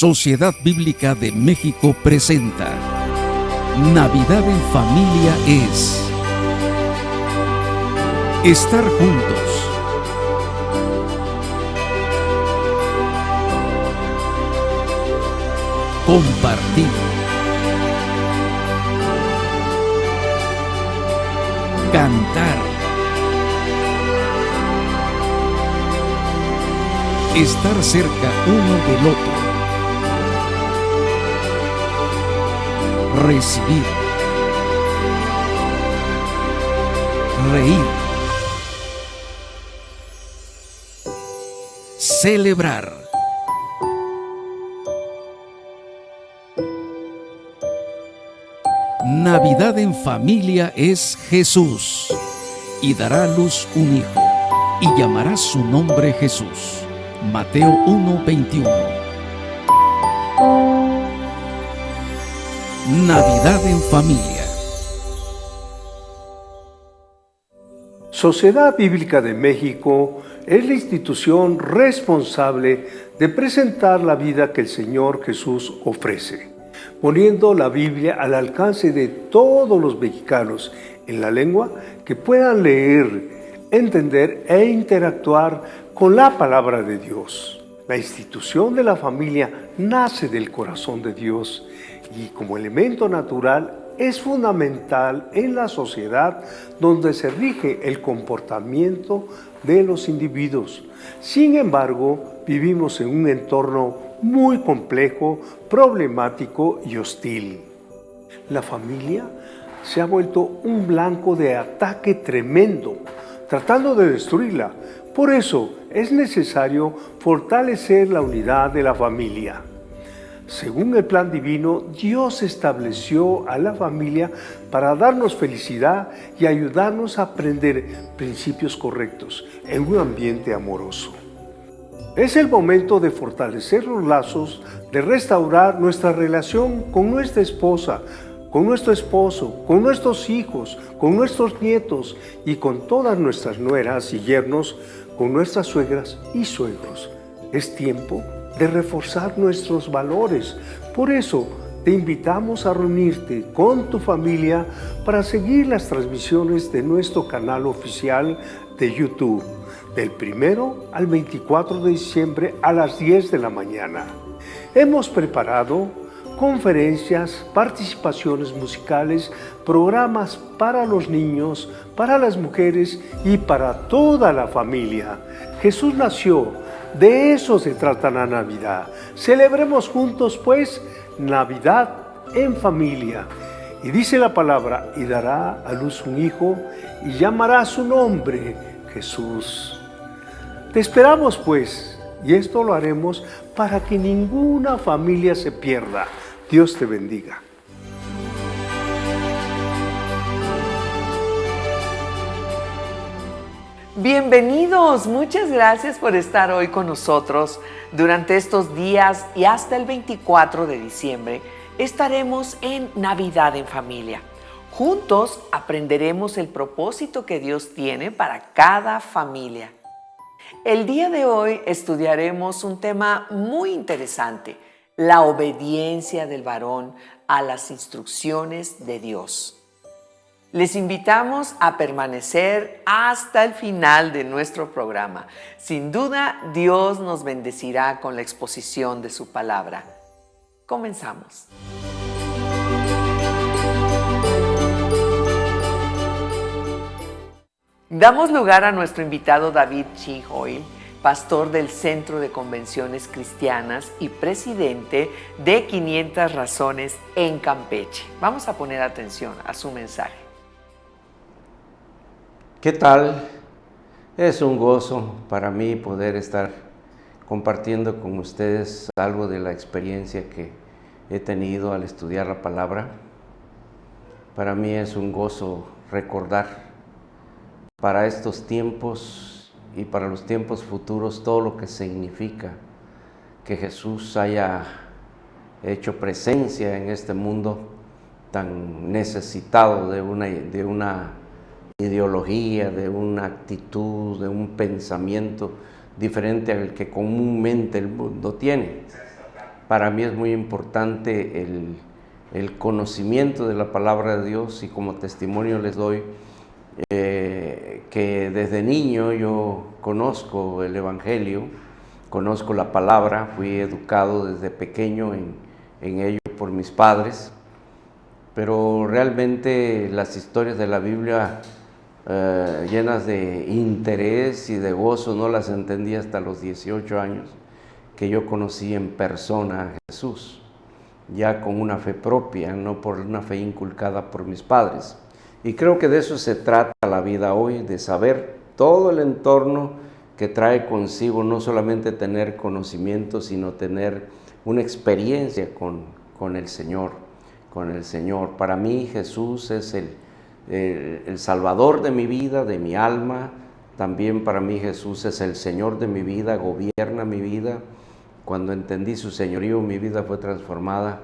Sociedad Bíblica de México presenta Navidad en familia es estar juntos, compartir, cantar, estar cerca uno del otro, recibir, reír, celebrar. Navidad en familia es Jesús, y dará a luz un hijo, y llamará su nombre Jesús. Mateo 1:21. Navidad en familia. Sociedad Bíblica de México es la institución responsable de presentar la vida que el Señor Jesús ofrece, poniendo la Biblia al alcance de todos los mexicanos en la lengua que puedan leer, entender e interactuar con la palabra de Dios. La institución de la familia nace del corazón de Dios y como elemento natural es fundamental en la sociedad donde se rige el comportamiento de los individuos. Sin embargo, vivimos en un entorno muy complejo, problemático y hostil. La familia se ha vuelto un blanco de ataque tremendo, tratando de destruirla. Por eso es necesario fortalecer la unidad de la familia. Según el plan divino, Dios estableció a la familia para darnos felicidad y ayudarnos a aprender principios correctos en un ambiente amoroso. Es el momento de fortalecer los lazos, de restaurar nuestra relación con nuestra esposa, con nuestro esposo, con nuestros hijos, con nuestros nietos y con todas nuestras nueras y yernos, con nuestras suegras y suegros. Es tiempo de reforzar nuestros valores. Por eso te invitamos a reunirte con tu familia para seguir las transmisiones de nuestro canal oficial de YouTube del 1 al 24 de diciembre a las 10 de la mañana. Hemos preparado conferencias, participaciones musicales, programas para los niños, para las mujeres y para toda la familia. Jesús nació. De eso se trata la Navidad. Celebremos juntos, pues, Navidad en familia. Y dice la palabra, y dará a luz un hijo, y llamará su nombre Jesús. Te esperamos, pues, y esto lo haremos para que ninguna familia se pierda. Dios te bendiga. Bienvenidos, muchas gracias por estar hoy con nosotros. Durante estos días y hasta el 24 de diciembre estaremos en Navidad en familia. Juntos aprenderemos el propósito que Dios tiene para cada familia. El día de hoy estudiaremos un tema muy interesante, la obediencia del varón a las instrucciones de Dios. Les invitamos a permanecer hasta el final de nuestro programa. Sin duda, Dios nos bendecirá con la exposición de su palabra. Comenzamos. Damos lugar a nuestro invitado David Chi Hoyle, pastor del Centro de Convenciones Cristianas y presidente de 500 Razones en Campeche. Vamos a poner atención a su mensaje. ¿Qué tal? Es un gozo para mí poder estar compartiendo con ustedes algo de la experiencia que he tenido al estudiar la palabra. Para mí es un gozo recordar para estos tiempos y para los tiempos futuros todo lo que significa que Jesús haya hecho presencia en este mundo tan necesitado de una ideología, de una actitud, de un pensamiento diferente al que comúnmente el mundo tiene. para mí es muy importante el conocimiento de la palabra de Dios, y como testimonio les doy que desde niño yo conozco el Evangelio, conozco la palabra, fui educado desde pequeño en ello por mis padres, pero realmente las historias de la Biblia llenas de interés y de gozo no las entendí hasta los 18 años, que yo conocí en persona a Jesús, ya con una fe propia, no por una fe inculcada por mis padres. Y creo que de eso se trata la vida hoy, de saber todo el entorno que trae consigo, no solamente tener conocimiento, sino tener una experiencia con el Señor, Para mí Jesús es el Salvador de mi vida, de mi alma. También para mí Jesús es el Señor de mi vida, gobierna mi vida. Cuando entendí su señorío, mi vida fue transformada.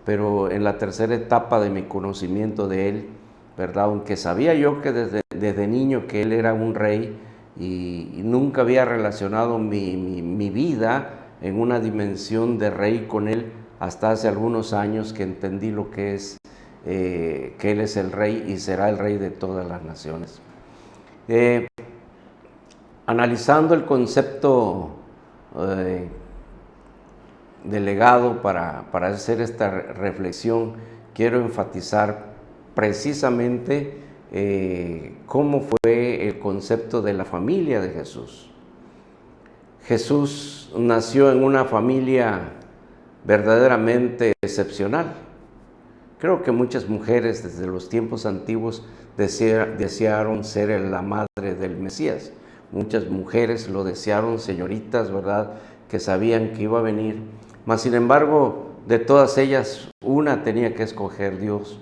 Pero en la tercera etapa de mi conocimiento de Él, ¿verdad? Aunque sabía yo que desde niño que Él era un rey, y nunca había relacionado mi vida en una dimensión de rey con Él, hasta hace algunos años que entendí lo que es que Él es el rey y será el rey de todas las naciones. Analizando el concepto de legado para hacer esta reflexión, quiero enfatizar precisamente cómo fue el concepto de la familia de Jesús. Jesús nació en una familia verdaderamente excepcional. Creo que muchas mujeres desde los tiempos antiguos desearon ser la madre del Mesías. Muchas mujeres lo desearon, señoritas, ¿verdad?, que sabían que iba a venir. Mas, sin embargo, de todas ellas, una tenía que escoger Dios.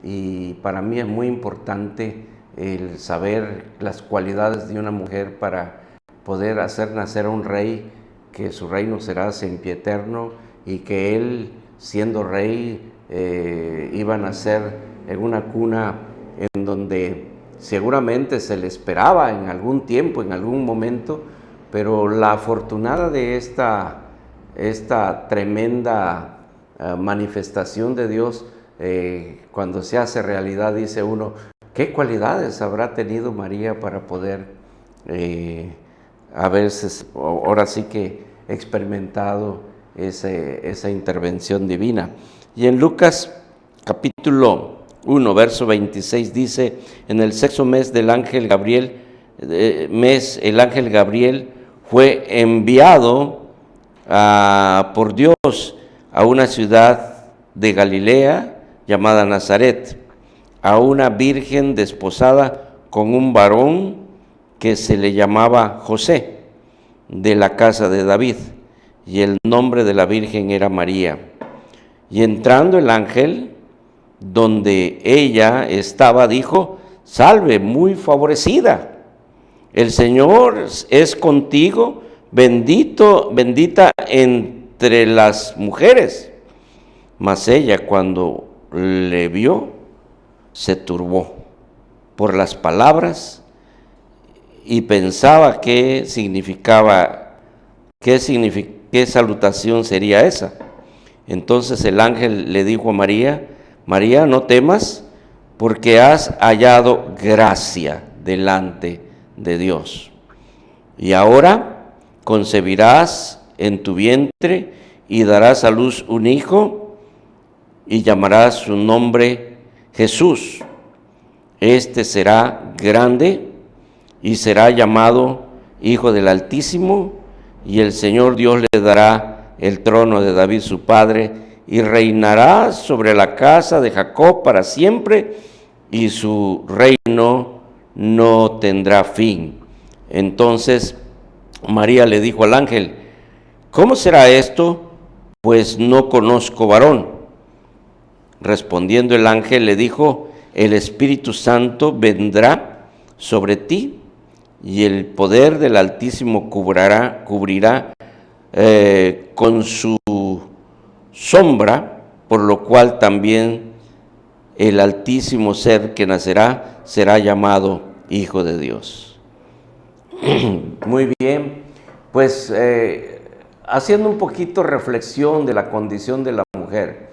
Y para mí es muy importante el saber las cualidades de una mujer para poder hacer nacer a un rey, que su reino será sempiterno, y que él, siendo rey, iba a nacer en una cuna en donde seguramente se le esperaba en algún tiempo, en algún momento, pero la afortunada de esta tremenda manifestación de Dios, cuando se hace realidad, dice uno, ¿qué cualidades habrá tenido María para poder haberse, ahora sí que, experimentado esa intervención divina? Y en Lucas capítulo 1, verso 26 dice, en el 6º mes del ángel Gabriel, el ángel Gabriel fue enviado por Dios a una ciudad de Galilea llamada Nazaret, a una virgen desposada con un varón que se le llamaba José, de la casa de David, y el nombre de la virgen era María. Y entrando el ángel, donde ella estaba, dijo, salve, muy favorecida, el Señor es contigo, bendita entre las mujeres. Mas ella, cuando le vio, se turbó por las palabras y pensaba qué salutación sería esa. Entonces el ángel le dijo a María, María, no temas, porque has hallado gracia delante de Dios. Y ahora concebirás en tu vientre y darás a luz un hijo y llamarás su nombre Jesús. Este será grande y será llamado Hijo del Altísimo, y el Señor Dios le dará el trono de David su padre, y reinará sobre la casa de Jacob para siempre, y su reino no tendrá fin. Entonces María le dijo al ángel, ¿cómo será esto? Pues no conozco varón. Respondiendo el ángel le dijo, el Espíritu Santo vendrá sobre ti, y el poder del Altísimo cubrirá con su sombra, por lo cual también el altísimo ser que nacerá será llamado Hijo de Dios. Muy bien, pues haciendo un poquito reflexión de la condición de la mujer,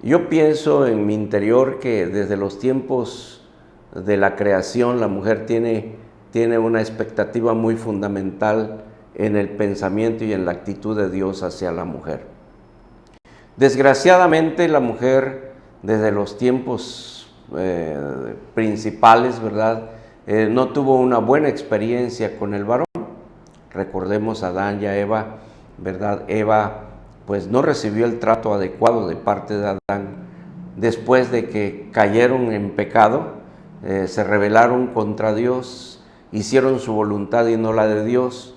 yo pienso en mi interior que desde los tiempos de la creación la mujer tiene una expectativa muy fundamental en el pensamiento y en la actitud de Dios hacia la mujer. Desgraciadamente la mujer desde los tiempos principales, ¿verdad?, no tuvo una buena experiencia con el varón. Recordemos a Adán y a Eva, ¿verdad? Eva pues no recibió el trato adecuado de parte de Adán. Después de que cayeron en pecado, se rebelaron contra Dios, hicieron su voluntad y no la de Dios.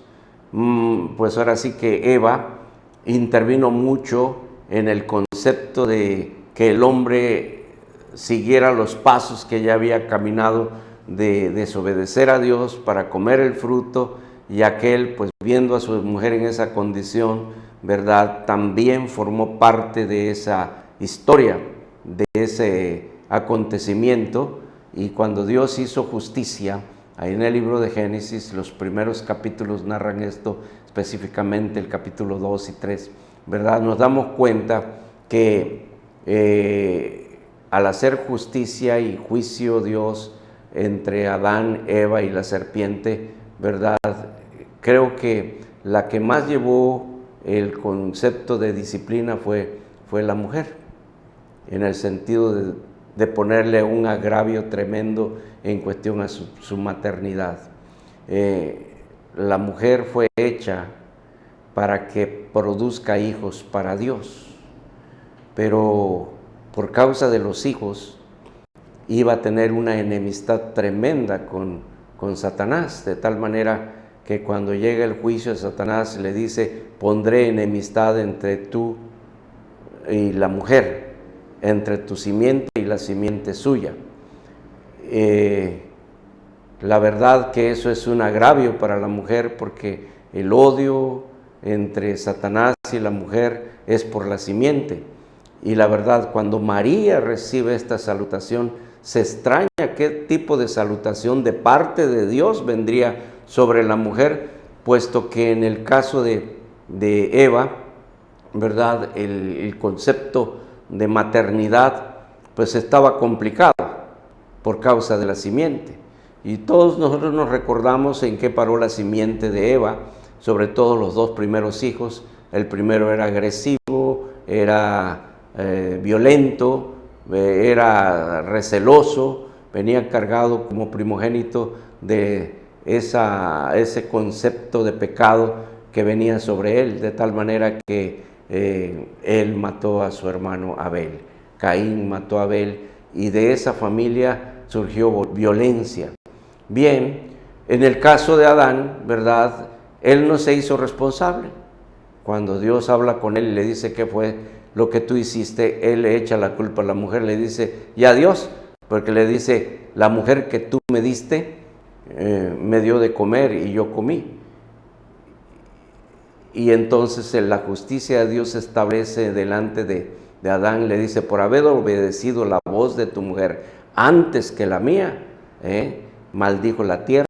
Pues ahora sí que Eva intervino mucho en el concepto de que el hombre siguiera los pasos que ella había caminado, de desobedecer a Dios para comer el fruto, y aquel, pues viendo a su mujer en esa condición, ¿verdad?, también formó parte de esa historia, de ese acontecimiento. Y cuando Dios hizo justicia, ahí en el libro de Génesis, los primeros capítulos narran esto, específicamente el capítulo 2 y 3, ¿verdad?, nos damos cuenta que al hacer justicia y juicio Dios entre Adán, Eva y la serpiente, ¿verdad?, creo que la que más llevó el concepto de disciplina fue la mujer, en el sentido de ponerle un agravio tremendo en cuestión a su maternidad. La mujer fue hecha para que produzca hijos para Dios, pero por causa de los hijos iba a tener una enemistad tremenda con Satanás, de tal manera que cuando llega el juicio de Satanás le dice: pondré enemistad entre tú y la mujer, entre tu simiente y la simiente suya. La verdad que eso es un agravio para la mujer, porque el odio entre Satanás y la mujer es por la simiente. Y la verdad, cuando María recibe esta salutación, se extraña qué tipo de salutación de parte de Dios vendría sobre la mujer, puesto que en el caso de Eva, ¿verdad?, el concepto de maternidad pues estaba complicado por causa de la simiente. Y todos nosotros nos recordamos en qué paró la simiente de Eva, sobre todo los dos primeros hijos. El primero era agresivo, era violento, era receloso, venía cargado como primogénito de ese concepto de pecado que venía sobre él, de tal manera que él mató a su hermano Abel. Caín mató a Abel, y de esa familia surgió violencia. Bien, en el caso de Adán, ¿verdad?, él no se hizo responsable. Cuando Dios habla con él y le dice: ¿qué fue lo que tú hiciste?, él le echa la culpa a la mujer, le dice: ¿y a Dios? Porque le dice: la mujer que tú me diste me dio de comer y yo comí. Y entonces la justicia de Dios se establece delante de Adán, le dice: por haber obedecido la voz de tu mujer antes que la mía, maldijo la tierra,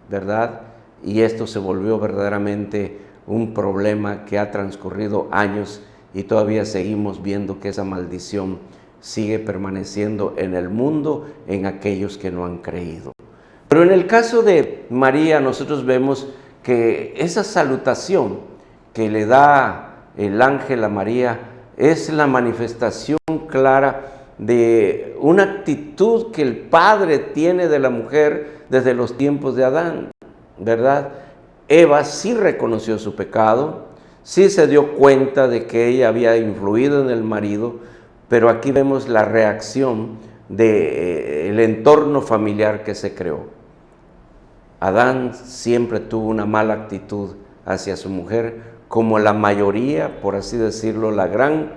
¿verdad? Y esto se volvió verdaderamente un problema que ha transcurrido años, y todavía seguimos viendo que esa maldición sigue permaneciendo en el mundo, en aquellos que no han creído. Pero en el caso de María, nosotros vemos que esa salutación que le da el ángel a María es la manifestación clara de una actitud que el Padre tiene de la mujer desde los tiempos de Adán, ¿verdad? Eva sí reconoció su pecado, sí se dio cuenta de que ella había influido en el marido, pero aquí vemos la reacción del entorno familiar que se creó. Adán siempre tuvo una mala actitud hacia su mujer, como la mayoría, por así decirlo, la gran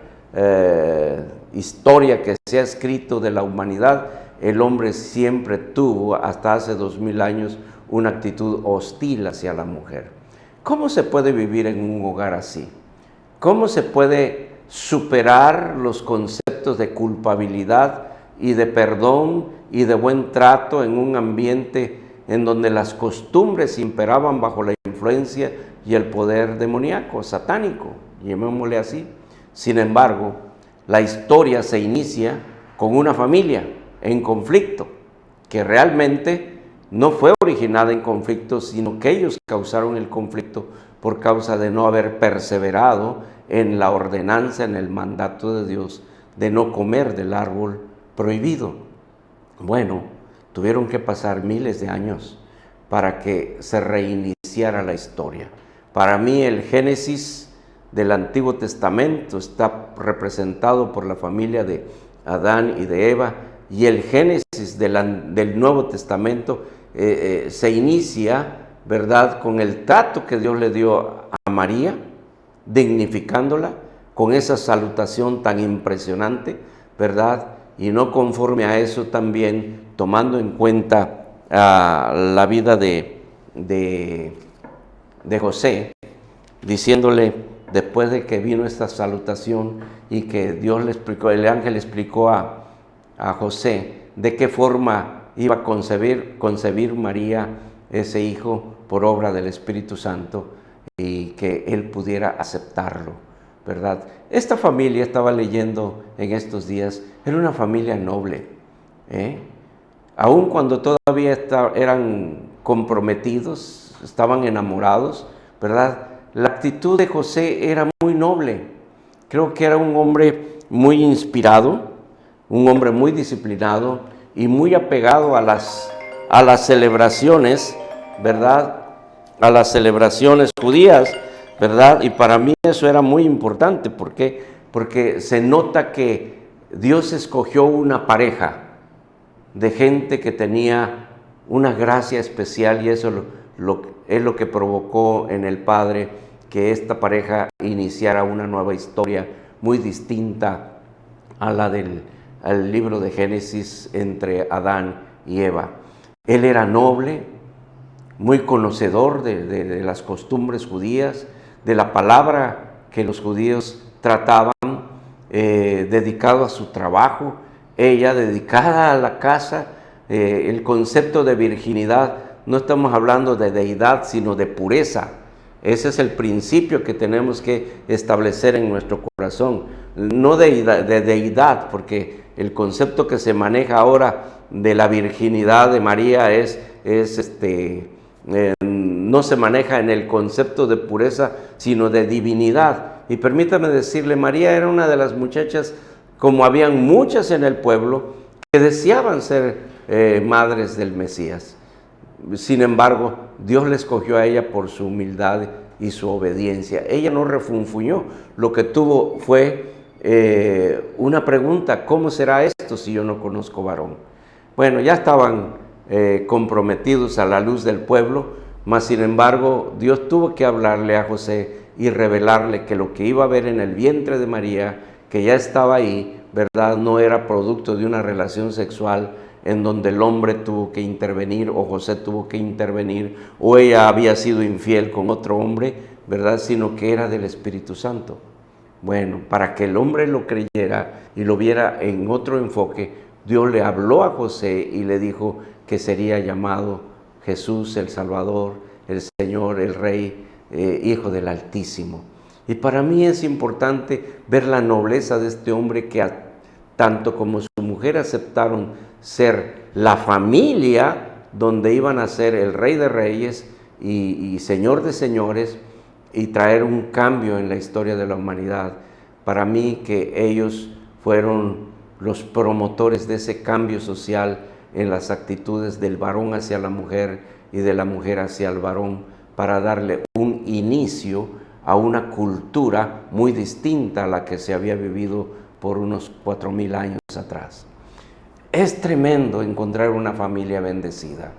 historia que se ha escrito de la humanidad. El hombre siempre tuvo, hasta hace 2000 años, una actitud hostil hacia la mujer. ¿Cómo se puede vivir en un hogar así? ¿Cómo se puede superar los conceptos de culpabilidad y de perdón y de buen trato en un ambiente en donde las costumbres imperaban bajo la influencia y el poder demoníaco, satánico, llamémosle así. Sin embargo, la historia se inicia con una familia en conflicto, que realmente no fue originada en conflicto, sino que ellos causaron el conflicto por causa de no haber perseverado en la ordenanza, en el mandato de Dios, de no comer del árbol prohibido. Bueno, tuvieron que pasar miles de años para que se reiniciara la historia. Para mí el Génesis del Antiguo Testamento está representado por la familia de Adán y de Eva, y el Génesis del Nuevo Testamento se inicia, ¿verdad?, con el trato que Dios le dio a María, dignificándola, con esa salutación tan impresionante, ¿verdad? Y no conforme a eso también tomando en cuenta la vida de José, diciéndole, después de que vino esta salutación y que Dios le explicó, el ángel le explicó a José de qué forma iba a concebir María ese hijo por obra del Espíritu Santo y que él pudiera aceptarlo, ¿verdad? Esta familia, estaba leyendo en estos días, era una familia noble, aun cuando todavía eran comprometidos, estaban enamorados, ¿verdad? La actitud de José era muy noble. Creo que era un hombre muy inspirado, un hombre muy disciplinado y muy apegado a las celebraciones, ¿verdad? A las celebraciones judías, ¿verdad? Y para mí eso era muy importante. ¿Por qué? Porque se nota que Dios escogió una pareja de gente que tenía una gracia especial, y eso es lo que provocó en el Padre que esta pareja iniciara una nueva historia muy distinta a la del libro de Génesis entre Adán y Eva. Él era noble, muy conocedor de las costumbres judías, de la palabra que los judíos trataban, dedicado a su trabajo, ella dedicada a la casa. El concepto de virginidad, no estamos hablando de deidad, sino de pureza. Ese es el principio que tenemos que establecer en nuestro corazón, no de deidad, porque el concepto que se maneja ahora de la virginidad de María no se maneja en el concepto de pureza, sino de divinidad. Y permítame decirle, María era una de las muchachas, como habían muchas en el pueblo, que deseaban ser madres del Mesías. Sin embargo, Dios le escogió a ella por su humildad y su obediencia. Ella no refunfuñó, lo que tuvo fue una pregunta: ¿cómo será esto si yo no conozco varón? Bueno, ya estaban comprometidos a la luz del pueblo, mas sin embargo Dios tuvo que hablarle a José y revelarle que lo que iba a ver en el vientre de María, que ya estaba ahí, ¿verdad?, no era producto de una relación sexual en donde el hombre tuvo que intervenir, o José tuvo que intervenir, o ella había sido infiel con otro hombre, ¿verdad?, sino que era del Espíritu Santo. Bueno, para que el hombre lo creyera y lo viera en otro enfoque, Dios le habló a José y le dijo que sería llamado Jesús el Salvador, el Señor, el Rey, Hijo del Altísimo. Y para mí es importante ver la nobleza de este hombre que tanto como su mujer aceptaron ser la familia donde iban a ser el Rey de Reyes y Señor de Señores, y traer un cambio en la historia de la humanidad. Para mí que ellos fueron los promotores de ese cambio social en las actitudes del varón hacia la mujer y de la mujer hacia el varón, para darle un inicio a una cultura muy distinta a la que se había vivido por unos 4,000 años atrás. Es tremendo encontrar una familia bendecida.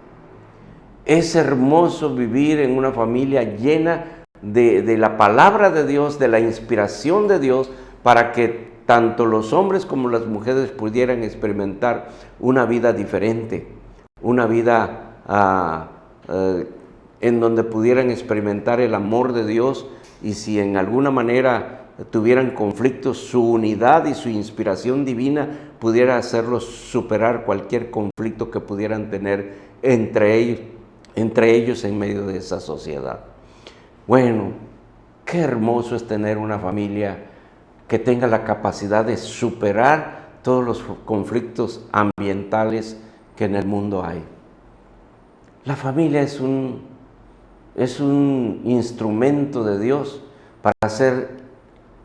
Es hermoso vivir en una familia llena de la palabra de Dios, de la inspiración de Dios, para que tanto los hombres como las mujeres pudieran experimentar una vida diferente, una vida en donde pudieran experimentar el amor de Dios, y si en alguna manera tuvieran conflictos, su unidad y su inspiración divina pudiera hacerlos superar cualquier conflicto que pudieran tener entre ellos en medio de esa sociedad. Bueno, qué hermoso es tener una familia que tenga la capacidad de superar todos los conflictos ambientales que en el mundo hay. La familia es un instrumento de Dios para hacer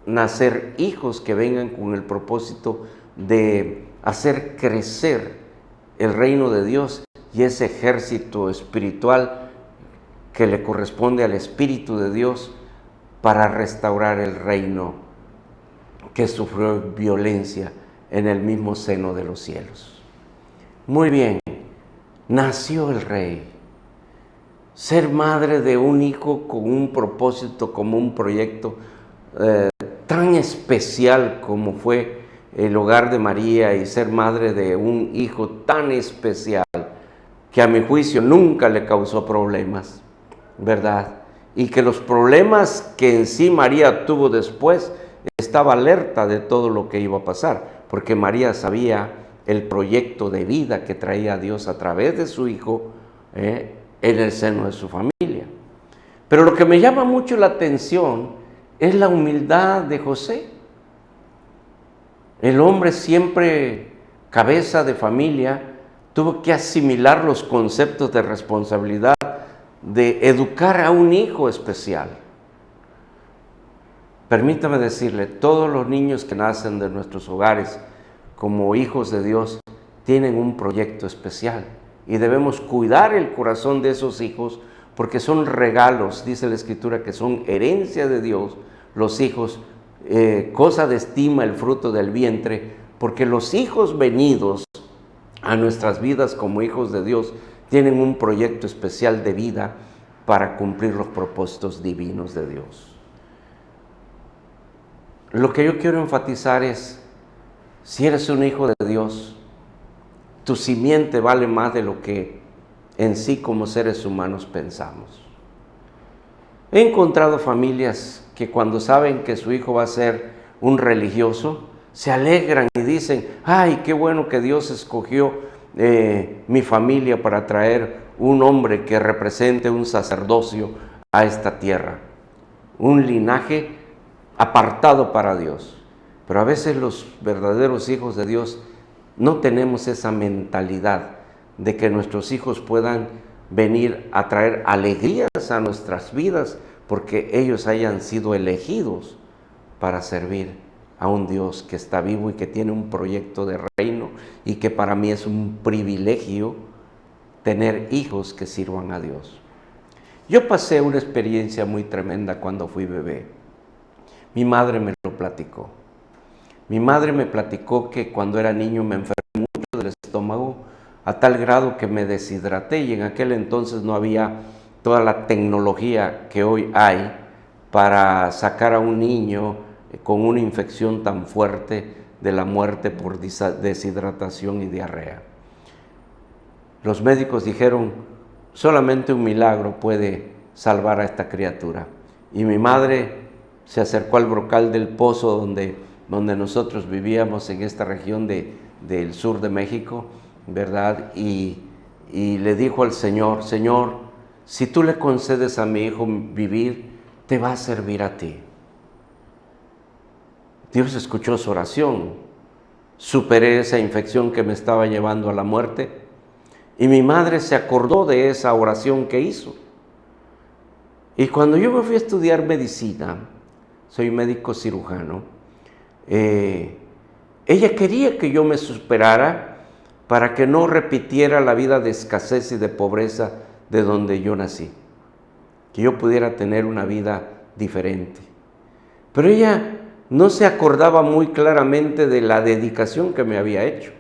nacer hijos que vengan con el propósito de hacer crecer el reino de Dios y ese ejército espiritual que le corresponde al Espíritu de Dios para restaurar el reino que sufrió violencia en el mismo seno de los cielos. Muy bien, nació el rey. Ser madre de un hijo con un propósito, como un proyecto tan especial como fue el hogar de María, y ser madre de un hijo tan especial que a mi juicio nunca le causó problemas, ¿verdad? Y que los problemas que en sí María tuvo después, estaba alerta de todo lo que iba a pasar, porque María sabía el proyecto de vida que traía Dios a través de su hijo en el seno de su familia. Pero lo que me llama mucho la atención es la humildad de José. El hombre, siempre cabeza de familia, tuvo que asimilar los conceptos de responsabilidad de educar a un hijo especial. Permítame decirle, todos los niños que nacen de nuestros hogares como hijos de Dios tienen un proyecto especial y debemos cuidar el corazón de esos hijos porque son regalos, dice la Escritura, que son herencia de Dios, los hijos, cosa de estima el fruto del vientre, porque los hijos venidos a nuestras vidas como hijos de Dios tienen un proyecto especial de vida para cumplir los propósitos divinos de Dios. Lo que yo quiero enfatizar es, si eres un hijo de Dios, tu simiente vale más de lo que en sí como seres humanos pensamos. He encontrado familias que cuando saben que su hijo va a ser un religioso, se alegran y dicen, ay, qué bueno que Dios escogió mi familia para traer un hombre que represente un sacerdocio a esta tierra, un linaje apartado para Dios. Pero a veces los verdaderos hijos de Dios no tenemos esa mentalidad de que nuestros hijos puedan venir a traer alegrías a nuestras vidas porque ellos hayan sido elegidos para servir a un Dios que está vivo y que tiene un proyecto de reino, y que para mí es un privilegio tener hijos que sirvan a Dios. Yo pasé una experiencia muy tremenda cuando fui bebé. Mi madre me lo platicó. Mi madre me platicó que cuando era niño me enfermé mucho del estómago, a tal grado que me deshidraté, y en aquel entonces no había toda la tecnología que hoy hay para sacar a un niño con una infección tan fuerte de la muerte por deshidratación y diarrea. Los médicos dijeron, solamente un milagro puede salvar a esta criatura. Y mi madre se acercó al brocal del pozo donde nosotros vivíamos en esta región del sur de México, ¿verdad? Y le dijo al Señor, Señor, si tú le concedes a mi hijo vivir, te va a servir a ti. Dios escuchó su oración, superé esa infección que me estaba llevando a la muerte, y mi madre se acordó de esa oración que hizo. Y cuando yo me fui a estudiar medicina, soy médico cirujano, ella quería que yo me superara para que no repitiera la vida de escasez y de pobreza de donde yo nací, que yo pudiera tener una vida diferente. Pero ella no se acordaba muy claramente de la dedicación que me había hecho,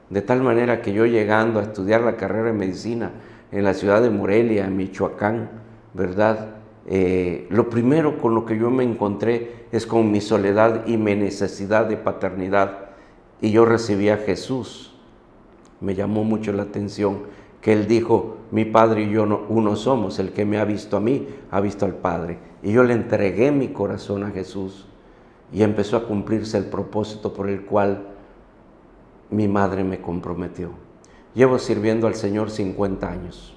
de tal manera que yo, llegando a estudiar la carrera de medicina en la ciudad de Morelia, en Michoacán, ¿verdad? Lo primero con lo que yo me encontré es con mi soledad y mi necesidad de paternidad, y yo recibí a Jesús. Me llamó mucho la atención que Él dijo, mi Padre y yo uno somos, el que me ha visto a mí, ha visto al Padre. Y yo le entregué mi corazón a Jesús, y empezó a cumplirse el propósito por el cual mi madre me comprometió. Llevo sirviendo al Señor 50 años.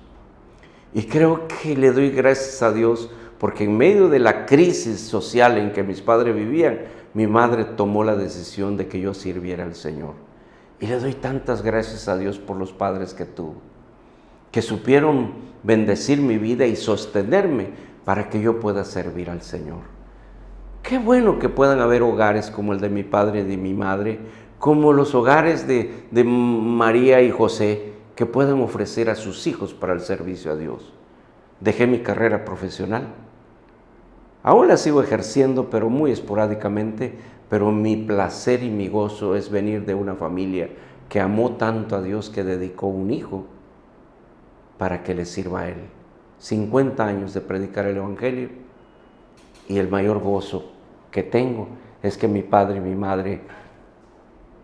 Y creo que le doy gracias a Dios porque en medio de la crisis social en que mis padres vivían, mi madre tomó la decisión de que yo sirviera al Señor. Y le doy tantas gracias a Dios por los padres que tuve, que supieron bendecir mi vida y sostenerme para que yo pueda servir al Señor. Qué bueno que puedan haber hogares como el de mi padre y de mi madre, como los hogares de María y José, que puedan ofrecer a sus hijos para el servicio a Dios. Dejé mi carrera profesional. Aún la sigo ejerciendo, pero muy esporádicamente, pero mi placer y mi gozo es venir de una familia que amó tanto a Dios que dedicó un hijo para que le sirva a Él. 50 años de predicar el Evangelio, y el mayor gozo que tengo es que mi padre y mi madre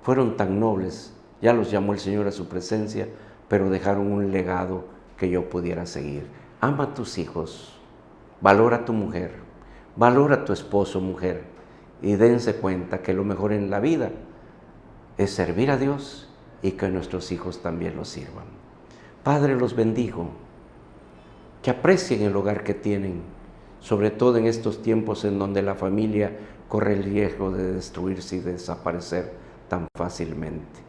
fueron tan nobles, ya los llamó el Señor a su presencia, pero dejaron un legado que yo pudiera seguir. Ama a tus hijos, valora a tu mujer, valora a tu esposo, mujer, y dense cuenta que lo mejor en la vida es servir a Dios y que nuestros hijos también lo sirvan. Padre, los bendigo, que aprecien el hogar que tienen, sobre todo en estos tiempos en donde la familia corre el riesgo de destruirse y de desaparecer tan fácilmente.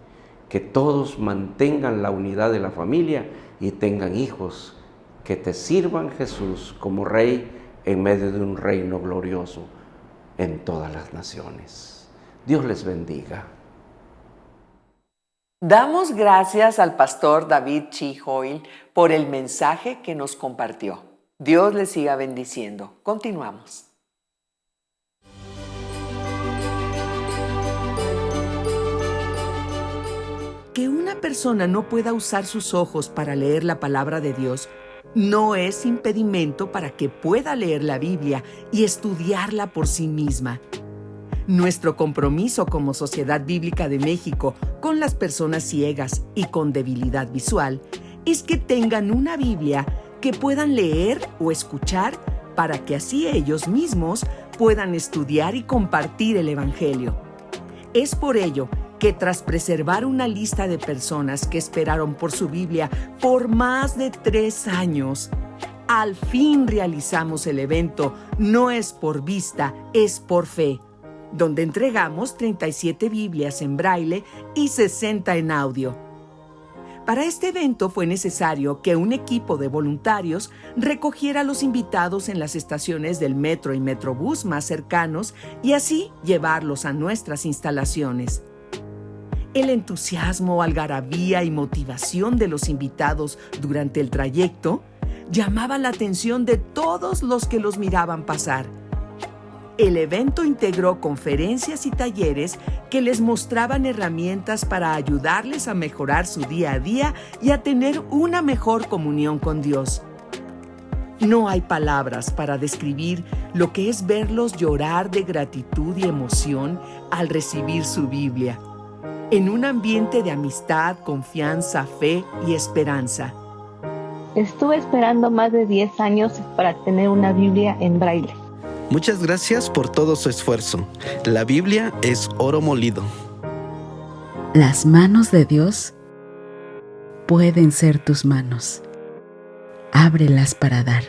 Que todos mantengan la unidad de la familia y tengan hijos que te sirvan, Jesús, como Rey en medio de un reino glorioso en todas las naciones. Dios les bendiga. Damos gracias al pastor David Chihoil por el mensaje que nos compartió. Dios les siga bendiciendo. Continuamos. Que una persona no pueda usar sus ojos para leer la palabra de Dios no es impedimento para que pueda leer la Biblia y estudiarla por sí misma. Nuestro compromiso como Sociedad Bíblica de México con las personas ciegas y con debilidad visual es que tengan una Biblia que puedan leer o escuchar para que así ellos mismos puedan estudiar y compartir el Evangelio. Es por ello que tras preservar una lista de personas que esperaron por su Biblia por más de 3 años, al fin realizamos el evento No es por vista, es por fe, donde entregamos 37 Biblias en braille y 60 en audio. Para este evento fue necesario que un equipo de voluntarios recogiera a los invitados en las estaciones del metro y metrobús más cercanos y así llevarlos a nuestras instalaciones. El entusiasmo, algarabía y motivación de los invitados durante el trayecto llamaba la atención de todos los que los miraban pasar. El evento integró conferencias y talleres que les mostraban herramientas para ayudarles a mejorar su día a día y a tener una mejor comunión con Dios. No hay palabras para describir lo que es verlos llorar de gratitud y emoción al recibir su Biblia, en un ambiente de amistad, confianza, fe y esperanza. Estuve esperando más de 10 años para tener una Biblia en braille. Muchas gracias por todo su esfuerzo. La Biblia es oro molido. Las manos de Dios pueden ser tus manos. Ábrelas para dar.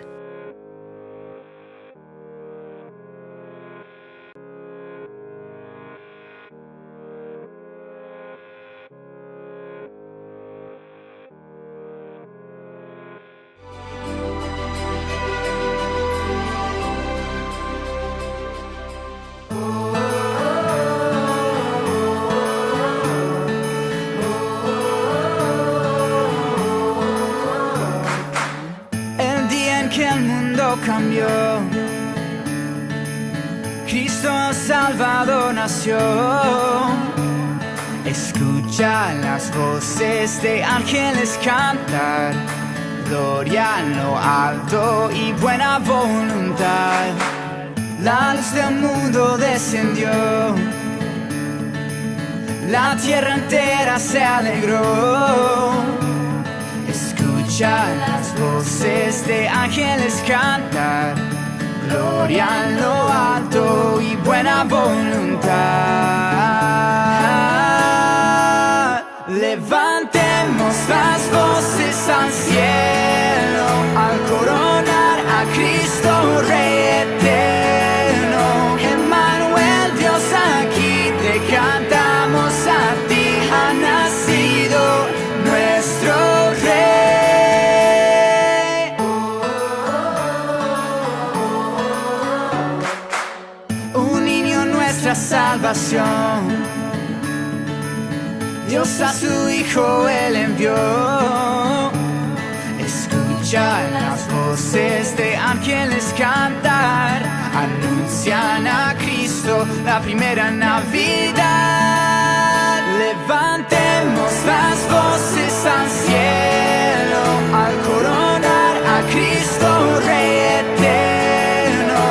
Que el mundo cambió, Cristo Salvador nació. Escucha las voces de ángeles cantar, gloria en lo alto y buena voluntad. La luz del mundo descendió, la tierra entera se alegró. Escucha las voces de ángeles cantar, gloria en lo alto y buena voluntad. Levantemos las voces al cielo al coronar a Cristo Rey. salvación. Dios a su Hijo Él envió. Escucha las voces de ángeles cantar, anuncian a Cristo la primera Navidad. Levantemos las voces al cielo al coronar a Cristo Rey eterno.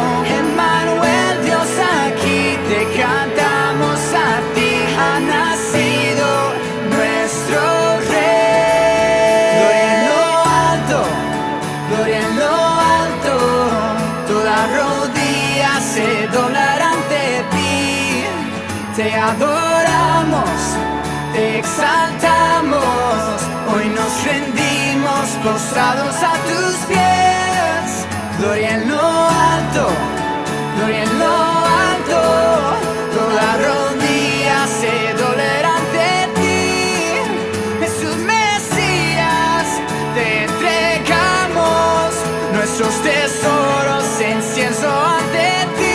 Emmanuel, Dios aquí te cantamos a ti, ha nacido nuestro Rey. Gloria en lo alto, gloria en lo alto, toda rodilla se doblará ante ti. Te adoramos, te exaltamos, hoy nos rendimos postrados a tus pies. Gloria en lo alto, gloria en lo alto, toda rodilla se doblará ante ti. Jesús Mesías, te entregamos nuestros tesoros, incienso ante ti.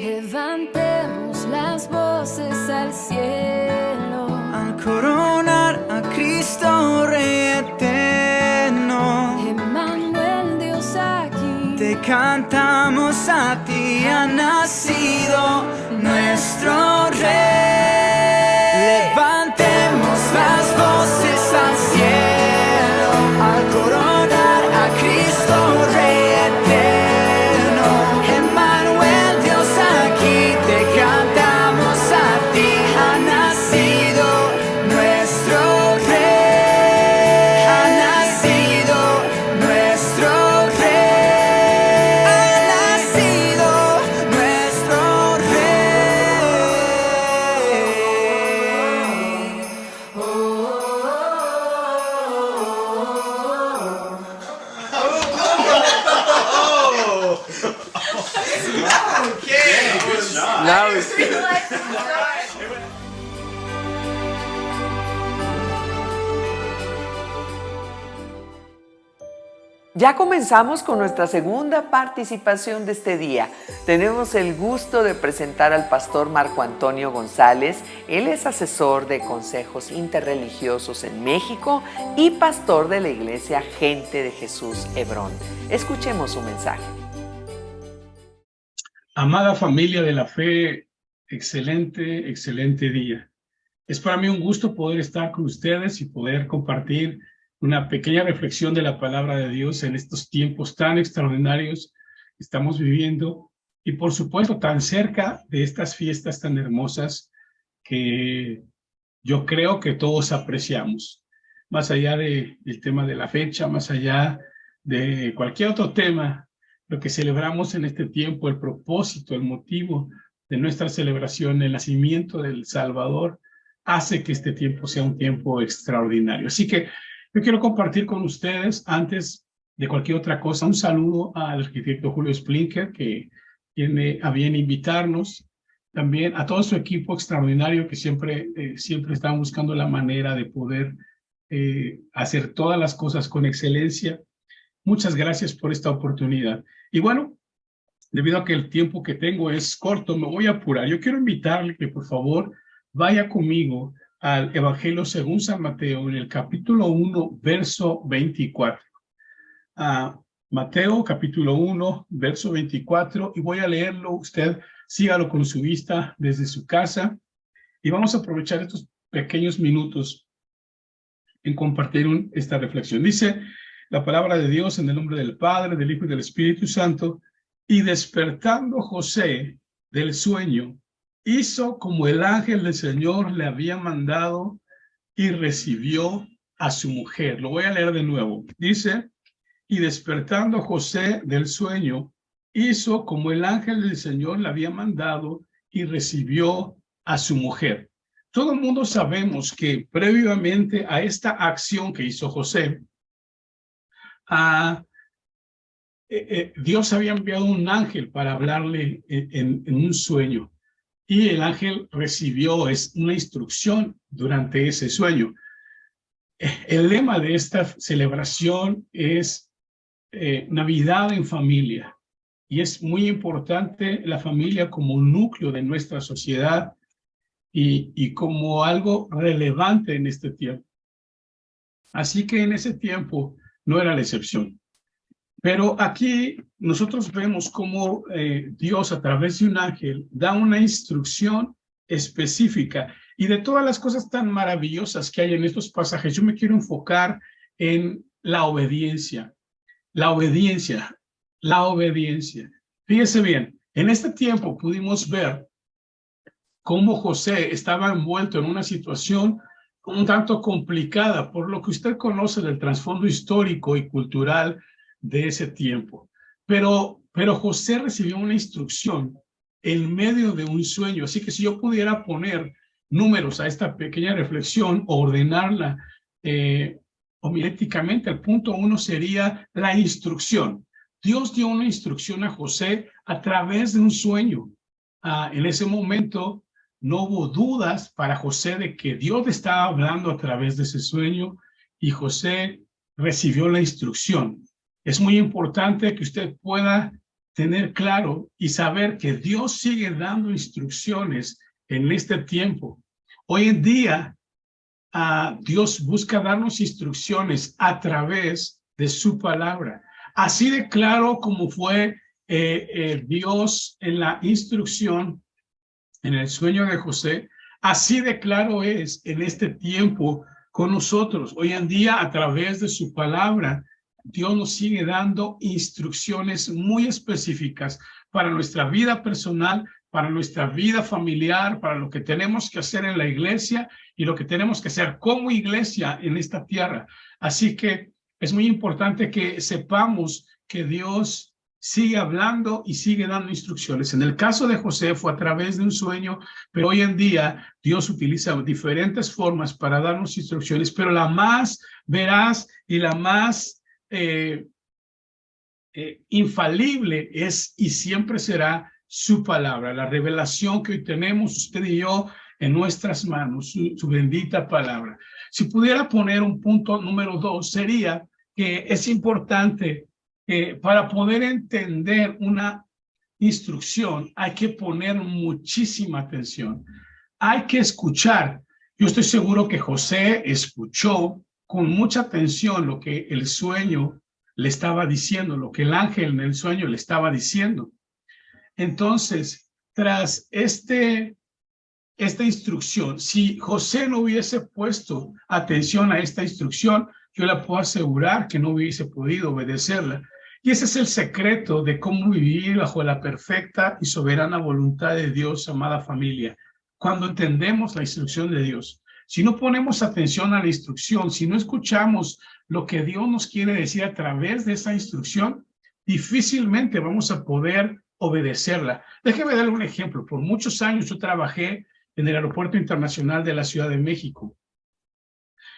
Levantemos las voces al cielo al coronar a Cristo Rey eterno. Emmanuel, Dios aquí Te cantamos a ti, ha nacido nuestro Rey. Levantemos las voces al cielo al coronar a Cristo Rey eterno. Emmanuel, Dios aquí te cantamos a ti, ha nacido nuestro Rey. Ha nacido nuestro Rey. Ha nacido nuestro Ya comenzamos con nuestra segunda participación de este día. Tenemos el gusto de presentar al pastor Marco Antonio González. Él es asesor de consejos interreligiosos en México y pastor de la iglesia Gente de Jesús Hebrón. Escuchemos su mensaje. Amada familia de la fe, excelente día. Es para mí un gusto poder estar con ustedes y poder compartir una pequeña reflexión de la palabra de Dios en estos tiempos tan extraordinarios que estamos viviendo y por supuesto tan cerca de estas fiestas tan hermosas que yo creo que todos apreciamos. Más allá del tema de la fecha, más allá de cualquier otro tema, lo que celebramos en este tiempo, el propósito, el motivo de nuestra celebración, el nacimiento del Salvador, hace que este tiempo sea un tiempo extraordinario. Así que yo quiero compartir con ustedes, antes de cualquier otra cosa, un saludo al arquitecto Julio Splinker, que tiene a bien invitarnos, también a todo su equipo extraordinario que siempre están buscando la manera de poder hacer todas las cosas con excelencia. Muchas gracias por esta oportunidad. Y bueno, debido a que el tiempo que tengo es corto, me voy a apurar. Yo quiero invitarle que por favor vaya conmigo al Evangelio según San Mateo en el capítulo 1, verso 24. Mateo capítulo 1, verso 24, y voy a leerlo. Usted sígalo con su vista desde su casa y vamos a aprovechar estos pequeños minutos en compartir esta reflexión. Dice la palabra de Dios en el nombre del Padre, del Hijo y del Espíritu Santo. Y despertando José del sueño, hizo como el ángel del Señor le había mandado y recibió a su mujer. Lo voy a leer de nuevo. Dice, y despertando José del sueño, hizo como el ángel del Señor le había mandado y recibió a su mujer. Todo el mundo sabemos que previamente a esta acción que hizo José, Dios había enviado un ángel para hablarle en un sueño. Y el ángel recibió una instrucción durante ese sueño. El lema de esta celebración es Navidad en familia. y es muy importante la familia como un núcleo de nuestra sociedad y como algo relevante en este tiempo. Así que en ese tiempo no era la excepción. Pero aquí nosotros vemos cómo Dios a través de un ángel da una instrucción específica. Y de todas las cosas tan maravillosas que hay en estos pasajes, yo me quiero enfocar en la obediencia. La obediencia, la obediencia. Fíjese bien, en este tiempo pudimos ver cómo José estaba envuelto en una situación un tanto complicada por lo que usted conoce del trasfondo histórico y cultural de ese tiempo. Pero José recibió una instrucción en medio de un sueño. Así que si yo pudiera poner números a esta pequeña reflexión o ordenarla homiléticamente, el punto 1 sería la instrucción. Dios dio una instrucción a José a través de un sueño. En ese momento no hubo dudas para José de que Dios le estaba hablando a través de ese sueño y José recibió la instrucción. Es muy importante que usted pueda tener claro y saber que Dios sigue dando instrucciones en este tiempo. Hoy en día, Dios busca darnos instrucciones a través de su palabra. Así de claro como fue Dios en la instrucción, en el sueño de José, así de claro es en este tiempo con nosotros. Hoy en día, a través de su palabra, Dios nos sigue dando instrucciones muy específicas para nuestra vida personal, para nuestra vida familiar, para lo que tenemos que hacer en la iglesia y lo que tenemos que hacer como iglesia en esta tierra. Así que es muy importante que sepamos que Dios sigue hablando y sigue dando instrucciones. En el caso de José fue a través de un sueño, pero hoy en día Dios utiliza diferentes formas para darnos instrucciones, pero la más veraz y la más infalible es y siempre será su palabra, la revelación que hoy tenemos usted y yo en nuestras manos, su bendita palabra. Si pudiera poner un punto número 2, sería que es importante para poder entender una instrucción, hay que poner muchísima atención. Hay que escuchar. Yo estoy seguro que José escuchó con mucha atención lo que el sueño le estaba diciendo, lo que el ángel en el sueño le estaba diciendo. Entonces, tras esta instrucción, si José no hubiese puesto atención a esta instrucción, yo le puedo asegurar que no hubiese podido obedecerla. Y ese es el secreto de cómo vivir bajo la perfecta y soberana voluntad de Dios, amada familia. Cuando entendemos la instrucción de Dios, si no ponemos atención a la instrucción, si no escuchamos lo que Dios nos quiere decir a través de esa instrucción, difícilmente vamos a poder obedecerla. Déjeme darle un ejemplo. Por muchos años yo trabajé en el Aeropuerto Internacional de la Ciudad de México.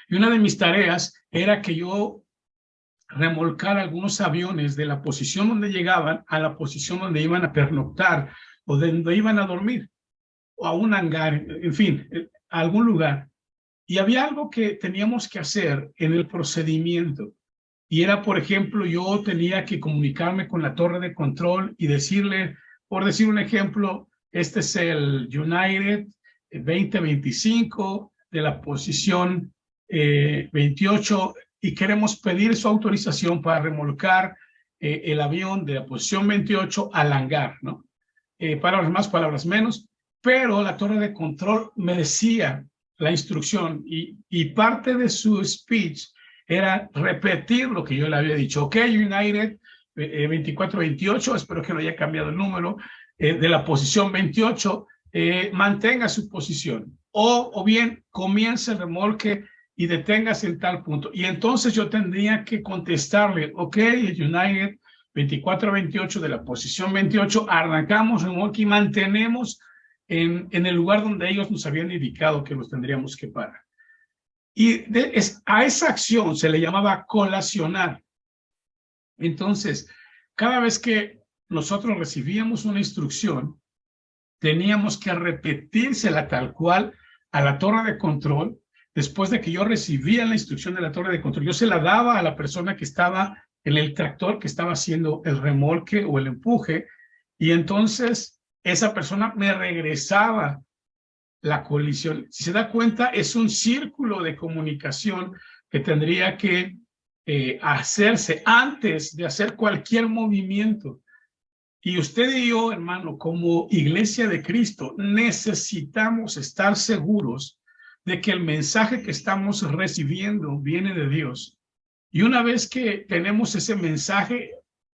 Y una de mis tareas era que yo remolcara algunos aviones de la posición donde llegaban a la posición donde iban a pernoctar o donde iban a dormir, o a un hangar, en fin, a algún lugar. Y había algo que teníamos que hacer en el procedimiento. Y era, por ejemplo, yo tenía que comunicarme con la torre de control y decirle, por decir un ejemplo, este es el United 2025 de la posición 28 y queremos pedir su autorización para remolcar el avión de la posición 28 al hangar, ¿no? Palabras más, palabras menos, pero la torre de control me decía la instrucción y parte de su speech era repetir lo que yo le había dicho. Ok, United 2428, espero que no haya cambiado el número, de la posición 28, mantenga su posición. O bien comience el remolque y deténgase en tal punto. Y entonces yo tendría que contestarle, ok, United 2428 de la posición 28, arrancamos remolque y mantenemos en el lugar donde ellos nos habían indicado que los tendríamos que parar. Y a esa acción se le llamaba colacionar. Entonces, cada vez que nosotros recibíamos una instrucción, teníamos que repetírsela tal cual a la torre de control. Después de que yo recibía la instrucción de la torre de control, yo se la daba a la persona que estaba en el tractor que estaba haciendo el remolque o el empuje, y entonces esa persona me regresaba la colisión. Si se da cuenta, es un círculo de comunicación que tendría que hacerse antes de hacer cualquier movimiento. Y usted y yo, hermano, como Iglesia de Cristo, necesitamos estar seguros de que el mensaje que estamos recibiendo viene de Dios. Y una vez que tenemos ese mensaje,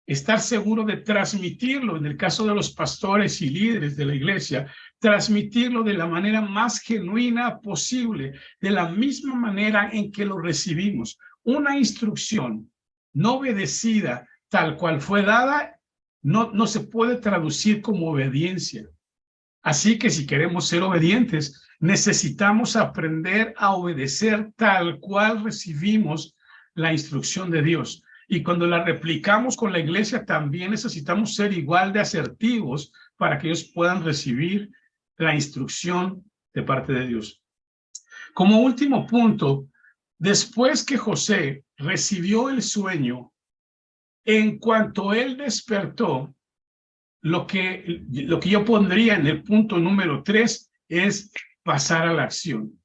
estar seguro de transmitirlo, en el caso de los pastores y líderes de la iglesia, transmitirlo de la manera más genuina posible, de la misma manera en que lo recibimos. Una instrucción no obedecida tal cual fue dada, no se puede traducir como obediencia. Así que si queremos ser obedientes, necesitamos aprender a obedecer tal cual recibimos la instrucción de Dios. Y cuando la replicamos con la iglesia, también necesitamos ser igual de asertivos para que ellos puedan recibir la instrucción de parte de Dios. Como último punto, después que José recibió el sueño, en cuanto él despertó, lo que yo pondría en el punto número 3 es pasar a la acción.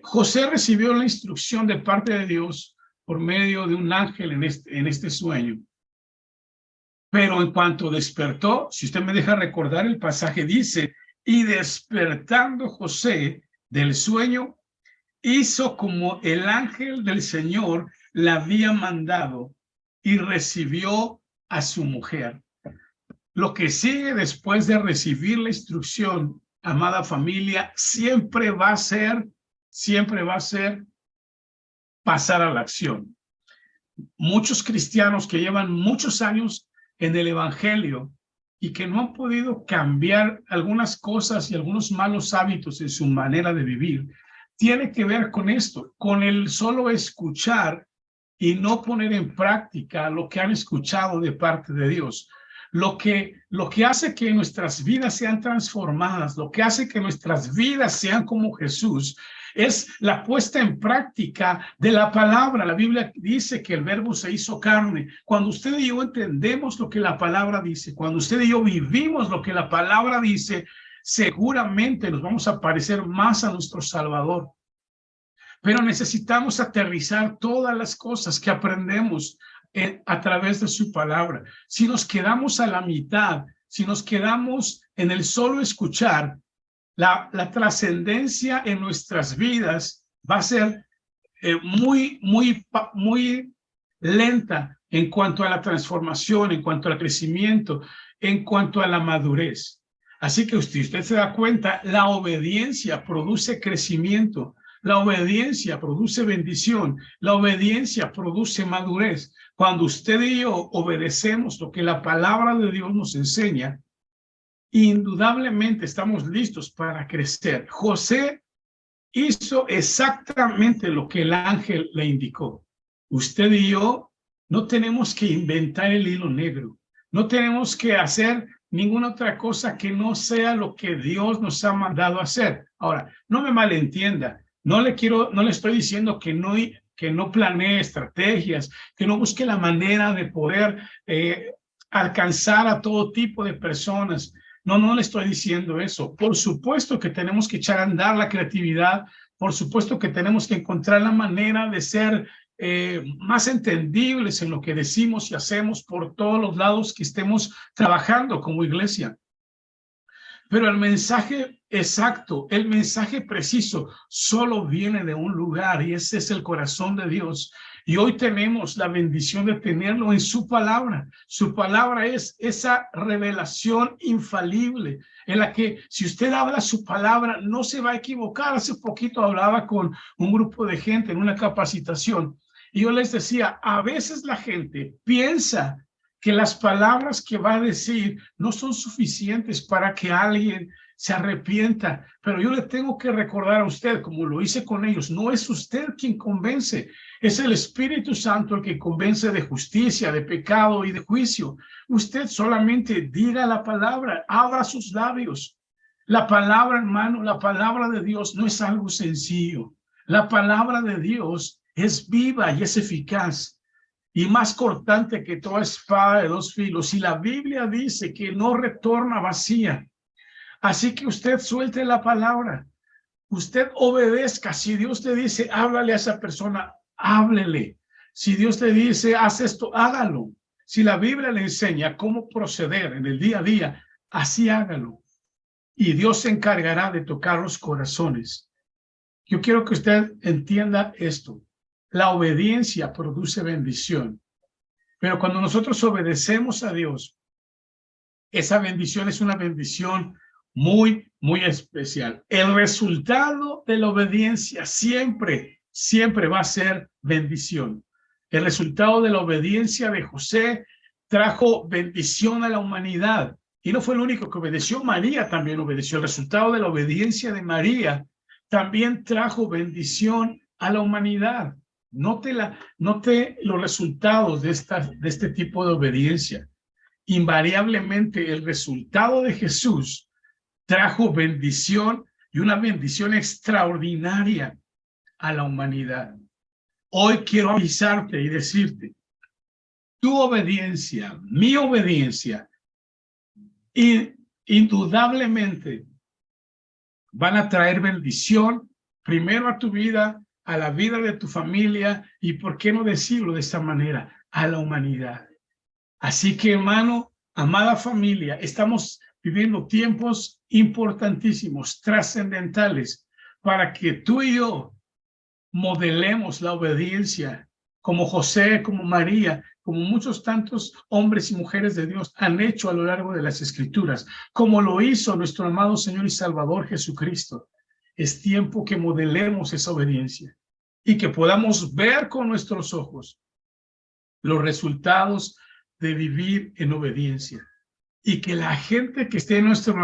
José recibió la instrucción de parte de Dios por medio de un ángel en este sueño. Pero en cuanto despertó, si usted me deja recordar el pasaje, dice, y despertando José del sueño, hizo como el ángel del Señor le había mandado y recibió a su mujer. Lo que sigue después de recibir la instrucción, amada familia, siempre va a ser pasar a la acción. Muchos cristianos que llevan muchos años en el evangelio y que no han podido cambiar algunas cosas y algunos malos hábitos en su manera de vivir, tiene que ver con esto, con el solo escuchar y no poner en práctica lo que han escuchado de parte de Dios. Lo que hace que nuestras vidas sean transformadas, lo que hace que nuestras vidas sean como Jesús, es la puesta en práctica de la palabra. La Biblia dice que el verbo se hizo carne. Cuando usted y yo entendemos lo que la palabra dice, cuando usted y yo vivimos lo que la palabra dice, seguramente nos vamos a parecer más a nuestro Salvador. Pero necesitamos aterrizar todas las cosas que aprendemos a través de su palabra. Si nos quedamos a la mitad, si nos quedamos en el solo escuchar, la trascendencia en nuestras vidas va a ser muy lenta en cuanto a la transformación, en cuanto al crecimiento, en cuanto a la madurez. Así que usted se da cuenta, la obediencia produce crecimiento, la obediencia produce bendición, la obediencia produce madurez. Cuando usted y yo obedecemos lo que la palabra de Dios nos enseña, indudablemente estamos listos para crecer. José hizo exactamente lo que el ángel le indicó. Usted y yo no tenemos que inventar el hilo negro. No tenemos que hacer ninguna otra cosa que no sea lo que Dios nos ha mandado a hacer. Ahora, no me malentienda. No le estoy diciendo que no planee estrategias, que no busque la manera de poder alcanzar a todo tipo de personas. No le estoy diciendo eso. Por supuesto que tenemos que echar a andar la creatividad. Por supuesto que tenemos que encontrar la manera de ser más entendibles en lo que decimos y hacemos por todos los lados que estemos trabajando como iglesia. Pero el mensaje exacto, el mensaje preciso, solo viene de un lugar y ese es el corazón de Dios. Y hoy tenemos la bendición de tenerlo en su palabra. Su palabra es esa revelación infalible en la que si usted habla su palabra no se va a equivocar. Hace poquito hablaba con un grupo de gente en una capacitación y yo les decía, a veces la gente piensa que las palabras que va a decir no son suficientes para que alguien se arrepienta, pero yo le tengo que recordar a usted, como lo hice con ellos, no es usted quien convence, es el Espíritu Santo el que convence de justicia, de pecado y de juicio. Usted solamente diga la palabra, abra sus labios. La palabra, hermano, la palabra de Dios no es algo sencillo. La palabra de Dios es viva y es eficaz. y más cortante que toda espada de dos filos. Y la Biblia dice que no retorna vacía. Así que usted suelte la palabra. Usted obedezca. Si Dios te dice, háblale a esa persona, háblele. Si Dios te dice, haz esto, hágalo. Si la Biblia le enseña cómo proceder en el día a día, así hágalo. Y Dios se encargará de tocar los corazones. Yo quiero que usted entienda esto. La obediencia produce bendición. Pero cuando nosotros obedecemos a Dios, esa bendición es una bendición muy, muy especial. El resultado de la obediencia siempre va a ser bendición. El resultado de la obediencia de José trajo bendición a la humanidad. Y no fue el único que obedeció. María también obedeció. El resultado de la obediencia de María también trajo bendición a la humanidad. Note los resultados de este tipo de obediencia. Invariablemente el resultado de Jesús trajo bendición y una bendición extraordinaria a la humanidad. Hoy quiero avisarte y decirte, tu obediencia, mi obediencia, indudablemente van a traer bendición primero a tu vida, a la vida de tu familia y, ¿por qué no decirlo de esta manera?, a la humanidad. Así que, hermano, amada familia, estamos viviendo tiempos importantísimos, trascendentales, para que tú y yo modelemos la obediencia como José, como María, como muchos tantos hombres y mujeres de Dios han hecho a lo largo de las Escrituras, como lo hizo nuestro amado Señor y Salvador Jesucristo. Es tiempo que modelemos esa obediencia y que podamos ver con nuestros ojos los resultados de vivir en obediencia y que la gente que esté a nuestro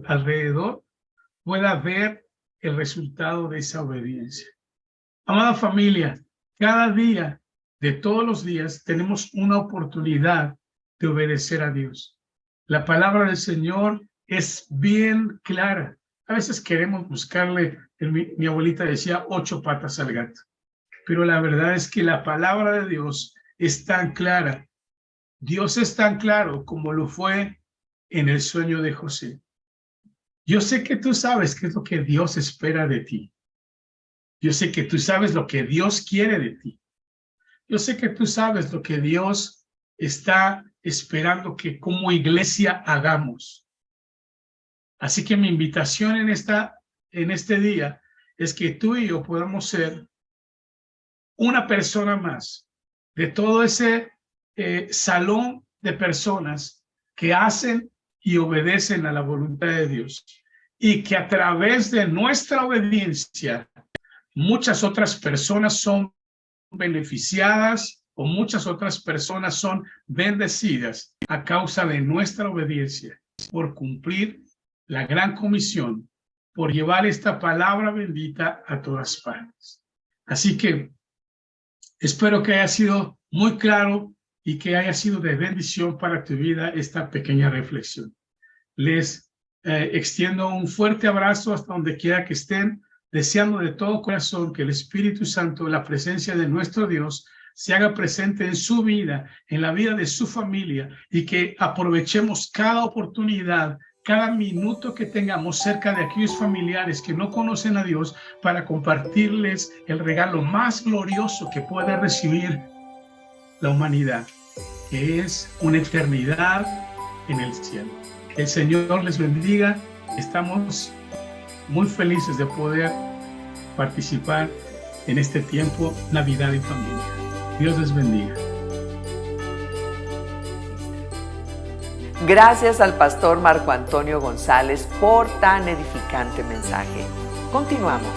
alrededor pueda ver el resultado de esa obediencia. Amada familia, cada día de todos los días tenemos una oportunidad de obedecer a Dios. La palabra del Señor es bien clara. A veces queremos buscarle, mi abuelita decía, 8 patas al gato. Pero la verdad es que la palabra de Dios es tan clara. Dios es tan claro como lo fue en el sueño de José. Yo sé que tú sabes qué es lo que Dios espera de ti. Yo sé que tú sabes lo que Dios quiere de ti. Yo sé que tú sabes lo que Dios está esperando que como iglesia hagamos. Así que mi invitación en este día es que tú y yo podamos ser una persona más de todo ese salón de personas que hacen y obedecen a la voluntad de Dios, y que a través de nuestra obediencia muchas otras personas son beneficiadas o muchas otras personas son bendecidas a causa de nuestra obediencia por cumplir la gran comisión, por llevar esta palabra bendita a todas partes. Así que espero que haya sido muy claro y que haya sido de bendición para tu vida esta pequeña reflexión. Les extiendo un fuerte abrazo hasta donde quiera que estén, deseando de todo corazón que el Espíritu Santo, la presencia de nuestro Dios, se haga presente en su vida, en la vida de su familia, y que aprovechemos cada oportunidad, cada minuto que tengamos cerca de aquellos familiares que no conocen a Dios, para compartirles el regalo más glorioso que puede recibir la humanidad, que es una eternidad en el cielo. El Señor les bendiga. Estamos muy felices de poder participar en este tiempo Navidad en familia. Dios les bendiga. Gracias al pastor Marco Antonio González por tan edificante mensaje. Continuamos.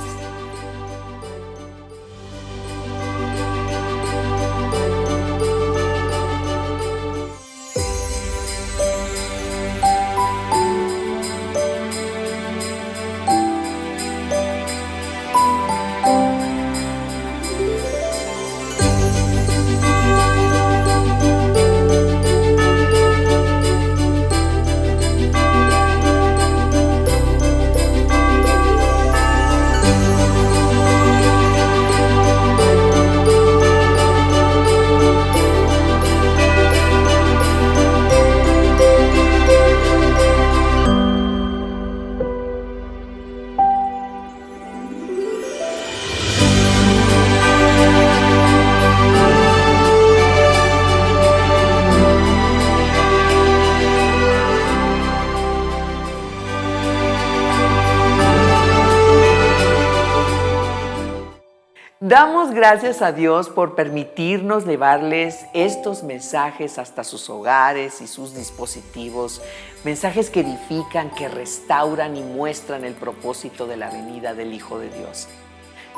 Damos gracias a Dios por permitirnos llevarles estos mensajes hasta sus hogares y sus dispositivos, mensajes que edifican, que restauran y muestran el propósito de la venida del Hijo de Dios.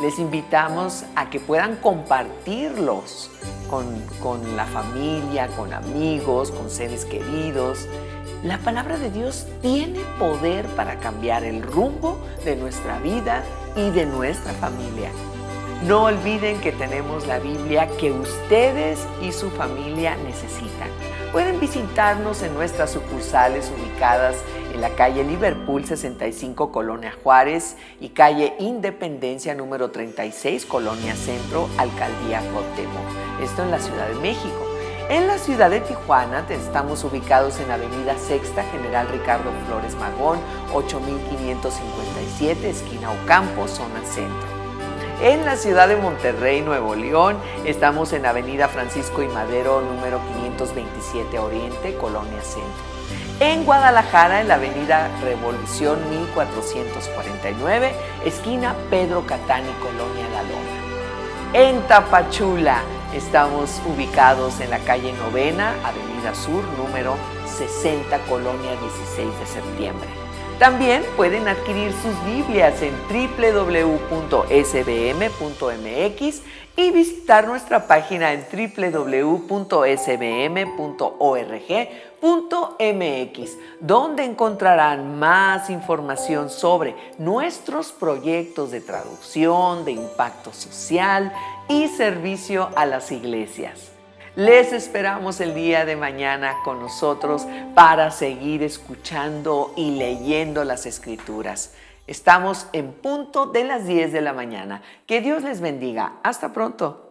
Les invitamos a que puedan compartirlos con la familia, con amigos, con seres queridos. La palabra de Dios tiene poder para cambiar el rumbo de nuestra vida y de nuestra familia. No olviden que tenemos la Biblia que ustedes y su familia necesitan. Pueden visitarnos en nuestras sucursales ubicadas en la calle Liverpool 65, Colonia Juárez, y calle Independencia número 36, Colonia Centro, Alcaldía Cuauhtémoc. Esto en la Ciudad de México. En la ciudad de Tijuana estamos ubicados en Avenida Sexta, General Ricardo Flores Magón, 8557, esquina Ocampo, zona centro. En la ciudad de Monterrey, Nuevo León, estamos en Avenida Francisco y Madero, número 527 Oriente, Colonia Centro. En Guadalajara, en la Avenida Revolución 1449, esquina Pedro Catán y Colonia La Loma. En Tapachula, estamos ubicados en la calle Novena, Avenida Sur, número 60, Colonia 16 de septiembre. También pueden adquirir sus Biblias en www.sbm.mx y visitar nuestra página en www.sbm.org.mx, donde encontrarán más información sobre nuestros proyectos de traducción, de impacto social y servicio a las iglesias. Les esperamos el día de mañana con nosotros para seguir escuchando y leyendo las Escrituras. Estamos en punto de las 10 de la mañana. Que Dios les bendiga. Hasta pronto.